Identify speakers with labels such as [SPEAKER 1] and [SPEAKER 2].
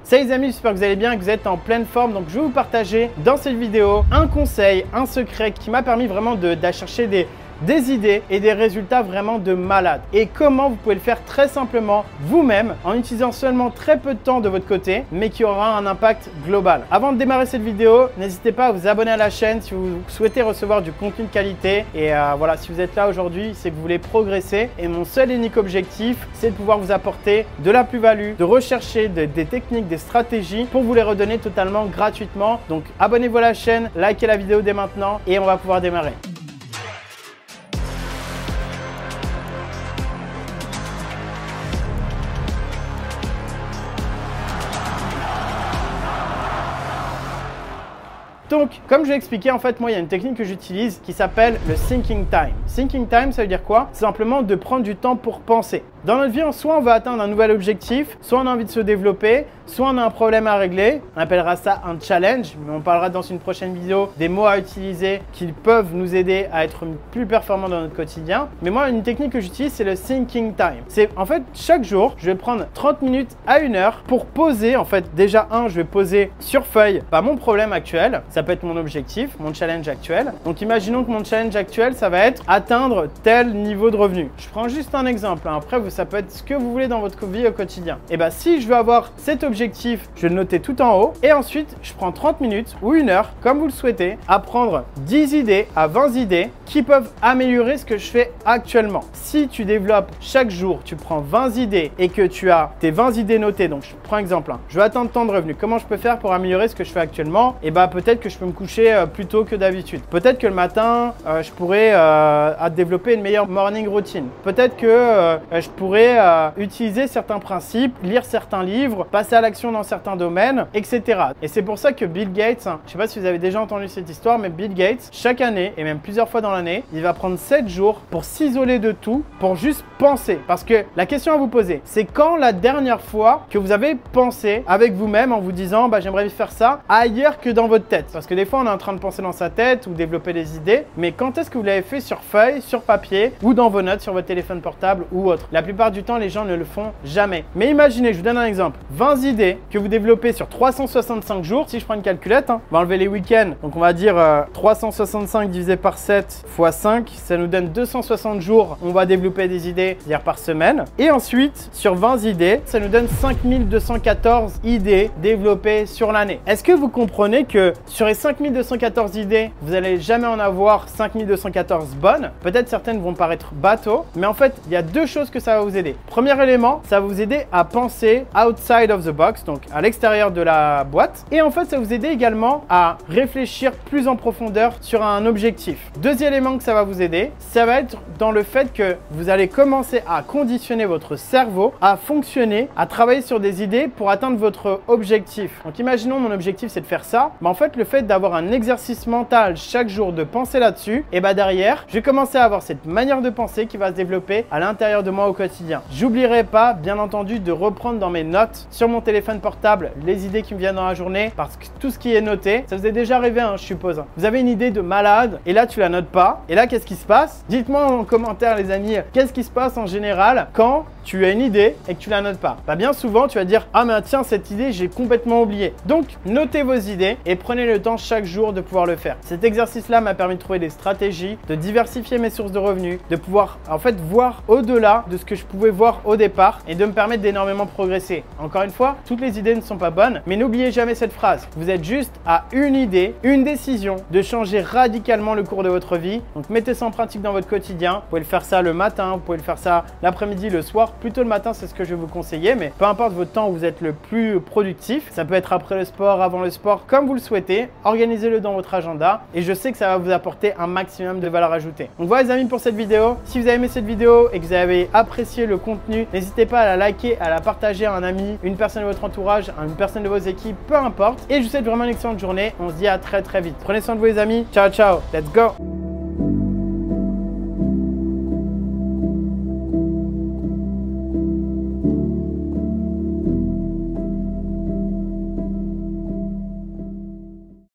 [SPEAKER 1] Salut les amis, j'espère que vous allez bien et que vous êtes en pleine forme. Donc je vais vous partager dans cette vidéo un conseil, un secret qui m'a permis vraiment d'aller chercher des idées et des résultats vraiment de malade. Et comment vous pouvez le faire très simplement vous-même en utilisant seulement très peu de temps de votre côté, mais qui aura un impact global. Avant de démarrer cette vidéo, n'hésitez pas à vous abonner à la chaîne si vous souhaitez recevoir du contenu de qualité. Et voilà, si vous êtes là aujourd'hui, c'est que vous voulez progresser. Et mon seul et unique objectif, c'est de pouvoir vous apporter de la plus-value, de rechercher des techniques, des stratégies pour vous les redonner totalement gratuitement. Donc abonnez-vous à la chaîne, likez la vidéo dès maintenant et on va pouvoir démarrer. Donc, comme je l'ai expliqué, en fait, moi, il y a une technique que j'utilise qui s'appelle le thinking time. Thinking time, ça veut dire quoi? C'est simplement de prendre du temps pour penser. Dans notre vie, soit on veut atteindre un nouvel objectif, soit on a envie de se développer, soit on a un problème à régler. On appellera ça un challenge, mais on parlera dans une prochaine vidéo des mots à utiliser qui peuvent nous aider à être plus performants dans notre quotidien. Mais moi, une technique que j'utilise, c'est le thinking time. C'est en fait, chaque jour, je vais prendre 30 minutes à 1 heure pour poser. En fait, déjà, je vais poser sur feuille mon problème actuel. Ça peut être mon objectif, mon challenge actuel. Donc, imaginons que mon challenge actuel, ça va être atteindre tel niveau de revenu. Je prends juste un exemple. Après, ça peut être ce que vous voulez dans votre vie au quotidien. Et bien, si je veux avoir cet objectif, je vais le noter tout en haut. Et ensuite, je prends 30 minutes ou 1 heure, comme vous le souhaitez, à prendre 10 idées à 20 idées qui peuvent améliorer ce que je fais actuellement. Si tu développes chaque jour, tu prends 20 idées et que tu as tes 20 idées notées. Donc, je prends exemple. Je veux atteindre tant de revenus. Comment je peux faire pour améliorer ce que je fais actuellement? Et bien, peut-être que je peux me coucher plus tôt que d'habitude. Peut-être que le matin, je pourrais développer une meilleure morning routine. Peut-être que je pourrais utiliser certains principes, lire certains livres, passer à l'action dans certains domaines, etc. Et c'est pour ça que Bill Gates, je ne sais pas si vous avez déjà entendu cette histoire, mais Bill Gates, chaque année, et même plusieurs fois dans l'année, il va prendre 7 jours pour s'isoler de tout, pour juste penser. Parce que la question à vous poser, c'est quand la dernière fois que vous avez pensé avec vous-même en vous disant j'aimerais faire ça ailleurs que dans votre tête. Parce que des fois, on est en train de penser dans sa tête ou développer des idées, mais quand est-ce que vous l'avez fait sur feuille, sur papier ou dans vos notes sur votre téléphone portable ou autre? La plupart du temps, les gens ne le font jamais. Mais imaginez, je vous donne un exemple, 20 idées que vous développez sur 365 jours. Si je prends une calculette, on va enlever les week-ends, donc on va dire 365 divisé par 7 fois 5, ça nous donne 260 jours. On va développer des idées, c'est-à-dire par semaine. Et ensuite, sur 20 idées, ça nous donne 5214 idées développées sur l'année. Est-ce que vous comprenez que sur les 5214 idées, vous n'allez jamais en avoir 5214 bonnes? Peut-être certaines vont paraître bateaux, mais en fait, il y a deux choses que ça va vous aider. Premier élément, ça va vous aider à penser outside of the box, donc à l'extérieur de la boîte. Et en fait, ça va vous aider également à réfléchir plus en profondeur sur un objectif. Deuxième élément que ça va vous aider, ça va être dans le fait que vous allez commencer à conditionner votre cerveau à fonctionner, à travailler sur des idées pour atteindre votre objectif. Donc imaginons mon objectif c'est de faire ça, en fait le fait d'avoir un exercice mental chaque jour, de penser là-dessus, et derrière, je vais commencer à avoir cette manière de penser qui va se développer à l'intérieur de moi au quotidien. J'oublierai pas, bien entendu, de reprendre dans mes notes sur mon téléphone portable les idées qui me viennent dans la journée, parce que tout ce qui est noté, ça vous est déjà arrivé, je suppose. Vous avez une idée de malade et là tu la notes pas, et là qu'est-ce qui se passe? Dites-moi en commentaire les amis, qu'est-ce qui se passe en général quand tu as une idée et que tu la notes pas? Bien souvent tu vas dire mais tiens, cette idée j'ai complètement oublié. Donc notez vos idées et prenez le temps chaque jour de pouvoir le faire. Cet exercice là m'a permis de trouver des stratégies, de diversifier mes sources de revenus, de pouvoir en fait voir au-delà de ce que je pouvais voir au départ et de me permettre d'énormément progresser. Encore une fois, toutes les idées ne sont pas bonnes, mais n'oubliez jamais cette phrase. Vous êtes juste à une idée, une décision de changer radicalement le cours de votre vie. Donc mettez ça en pratique dans votre quotidien. Vous pouvez le faire ça le matin, vous pouvez le faire ça l'après-midi, le soir. Plutôt le matin, c'est ce que je vais vous conseiller, mais peu importe votre temps où vous êtes le plus productif. Ça peut être après le sport, avant le sport, comme vous le souhaitez. Organisez-le dans votre agenda et je sais que ça va vous apporter un maximum de valeur ajoutée. Donc voilà les amis pour cette vidéo. Si vous avez aimé cette vidéo et que vous avez apprécié le contenu, n'hésitez pas à la liker, à la partager à un ami, une personne de votre entourage, une personne de vos équipes, peu importe. Et je vous souhaite vraiment une excellente journée. On se dit à très vite. Prenez soin de vous les amis. Ciao, ciao. Let's go.